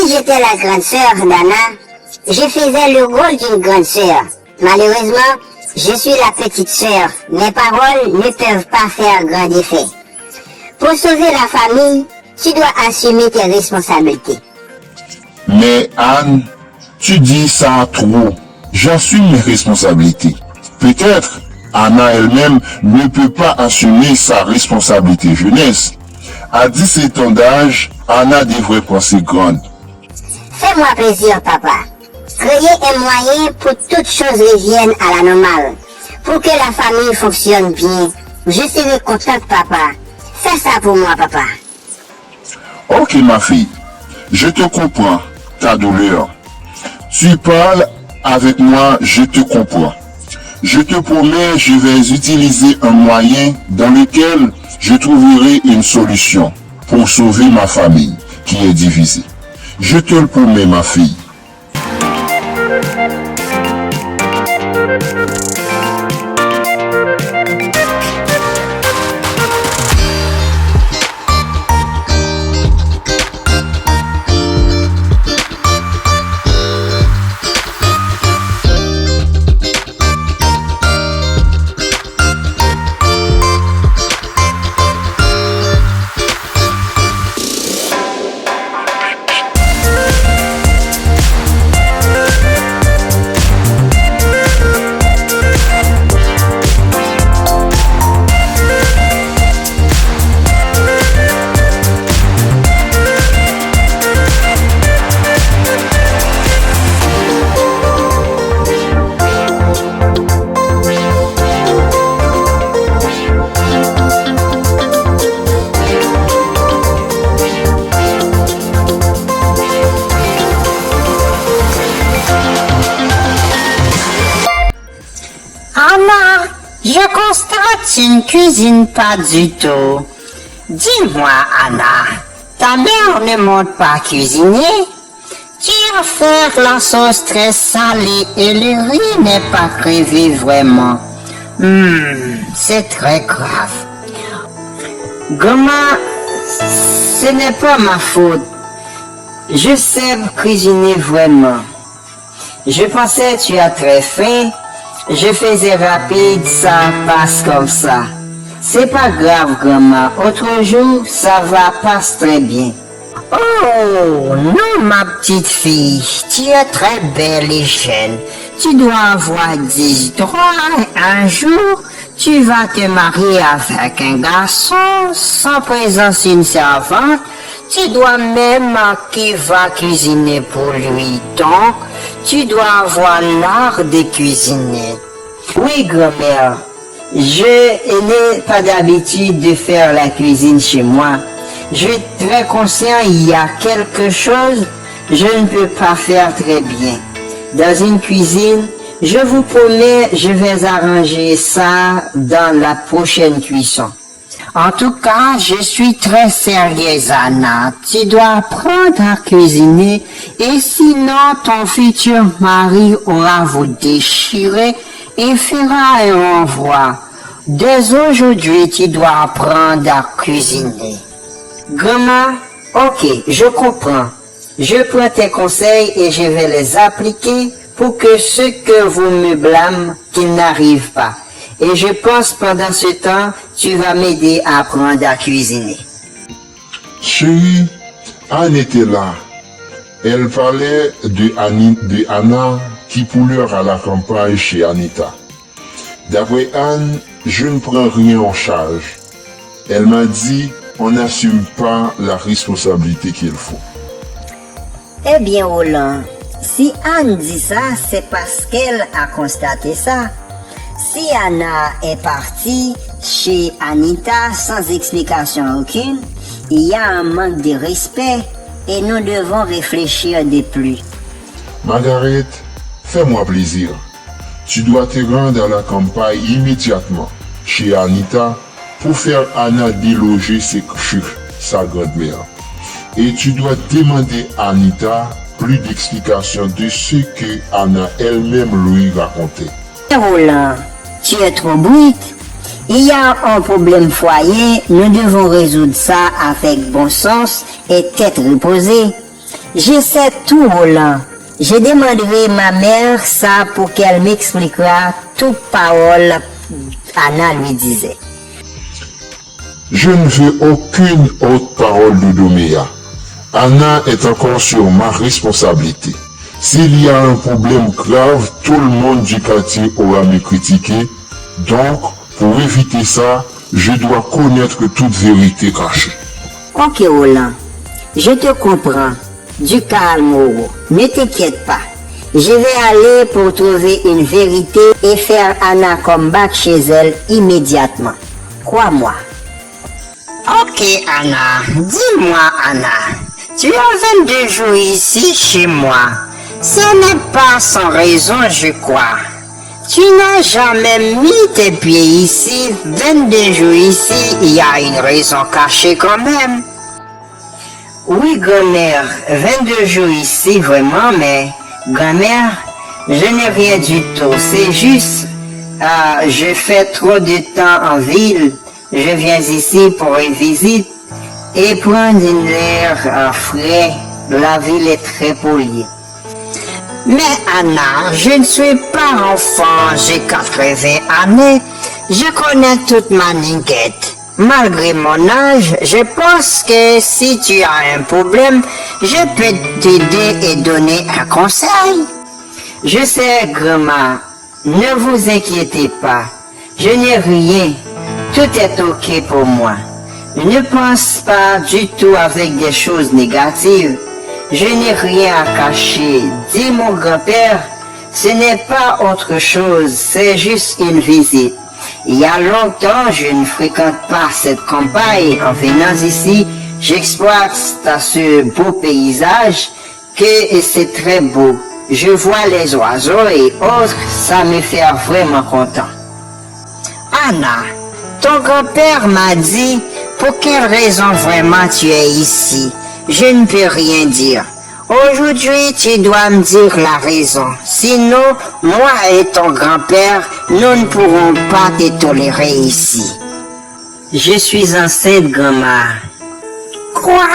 j'étais la grande sœur d'Anna, je faisais le rôle d'une grande sœur. Malheureusement, je suis la petite sœur. Mes paroles ne peuvent pas faire grand effet. Pour sauver la famille, tu dois assumer tes responsabilités. Mais Anne, tu dis ça trop. J'assume mes responsabilités. Peut-être Anna elle-même ne peut pas assumer sa responsabilité jeunesse. À 17 ans d'âge, Anna devrait penser grande. Fais-moi plaisir, papa. Créer un moyen pour que toutes choses reviennent à la normale. Pour que la famille fonctionne bien. Je serai contente, papa. Fais ça pour moi, papa. Ok, ma fille. Je te comprends, ta douleur. Tu parles avec moi, je te comprends. Je te promets, je vais utiliser un moyen dans lequel je trouverai une solution pour sauver ma famille qui est divisée. Je te le promets, ma fille. Anna, je constate tu ne cuisines pas du tout. Dis-moi, Anna, ta mère ne montre pas cuisiner? Tu as fait la sauce très salée et le riz n'est pas crévé vraiment. C'est très grave. Goma, ce n'est pas ma faute. Je sais cuisiner vraiment. Je pensais que tu as très faim. Je faisais rapide, ça passe comme ça. C'est pas grave, Goma. Autre jour, ça va passe très bien. Oh, non, ma petite fille. Tu es très belle et jeune. Tu dois avoir 18 ans. Un jour, tu vas te marier avec un garçon sans présence d'une servante. Tu dois même qui va cuisiner pour lui. Donc, tu dois avoir l'art de cuisiner. Oui, grand-mère. Je n'ai pas d'habitude de faire la cuisine chez moi. Je suis très conscient, il y a quelque chose je ne peux pas faire très bien. Dans une cuisine, je vous promets, je vais arranger ça dans la prochaine cuisson. En tout cas, je suis très sérieuse, Anna. Tu dois apprendre à cuisiner et sinon ton futur mari aura vous déchirer et fera un renvoi. Dès aujourd'hui, tu dois apprendre à cuisiner. Grand-mère, ok, je comprends. Je prends tes conseils et je vais les appliquer pour que ce que vous me blâmez, qu'il n'arrive pas. Et je pense pendant ce temps, tu vas m'aider à apprendre à cuisiner. Chérie, Anne était là. Elle parlait de Anna qui pleure à la campagne chez Anita. D'après Anne, je ne prends rien en charge. Elle m'a dit, on n'assume pas la responsabilité qu'il faut. Eh bien, Roland, si Anne dit ça, c'est parce qu'elle a constaté ça. Si Anna est partie chez Anita sans explication aucune, il y a un manque de respect et nous devons réfléchir de plus. Margaret, fais-moi plaisir. Tu dois te rendre à la campagne immédiatement chez Anita pour faire Anna déloger chez sa grand-mère. Et tu dois demander à Anita plus d'explications de ce que Anna elle-même lui racontait. Roland, tu es trop brute. Il y a un problème foyer, nous devons résoudre ça avec bon sens et tête reposée. Je sais tout, Roland. Je demanderai ma mère ça pour qu'elle m'expliquera toute parole Anna lui disait. Je ne veux aucune autre parole de Doméa. Anna est encore sur ma responsabilité. S'il y a un problème grave, tout le monde du quartier aura me critiqué. Donc, pour éviter ça, je dois connaître toute vérité cachée. Ok, Roland. Je te comprends. Du calme, Oro. Ne t'inquiète pas. Je vais aller pour trouver une vérité et faire Anna comeback chez elle immédiatement. Crois-moi. Ok, Anna. Dis-moi, Anna. Tu as 22 jours ici chez moi. Ce n'est pas sans raison, je crois. Tu n'as jamais mis tes pieds ici. 22 jours ici, il y a une raison cachée quand même. Oui, grand-mère, 22 jours ici, vraiment, mais grand-mère, je n'ai rien du tout. C'est juste, je fais trop de temps en ville. Je viens ici pour une visite et prendre un air frais. La ville est très polie. Mais Anna, je ne suis pas enfant, j'ai 80 années. Je connais toute ma niquette. Malgré mon âge, je pense que si tu as un problème, je peux t'aider et donner un conseil. Je sais, grand-mère, ne vous inquiétez pas. Je n'ai rien. Tout est ok pour moi. Ne pense pas du tout avec des choses négatives. Je n'ai rien à cacher. Dis mon grand-père, ce n'est pas autre chose, c'est juste une visite. Il y a longtemps, je ne fréquente pas cette campagne. En venant ici, j'exploite ce beau paysage que c'est très beau. Je vois les oiseaux et autres, ça me fait vraiment content. Anna, ton grand-père m'a dit pour quelle raison vraiment tu es ici. Je ne peux rien dire. Aujourd'hui, tu dois me dire la raison. Sinon, moi et ton grand-père, nous ne pourrons pas te tolérer ici. Je suis enceinte, grand-mère. Quoi?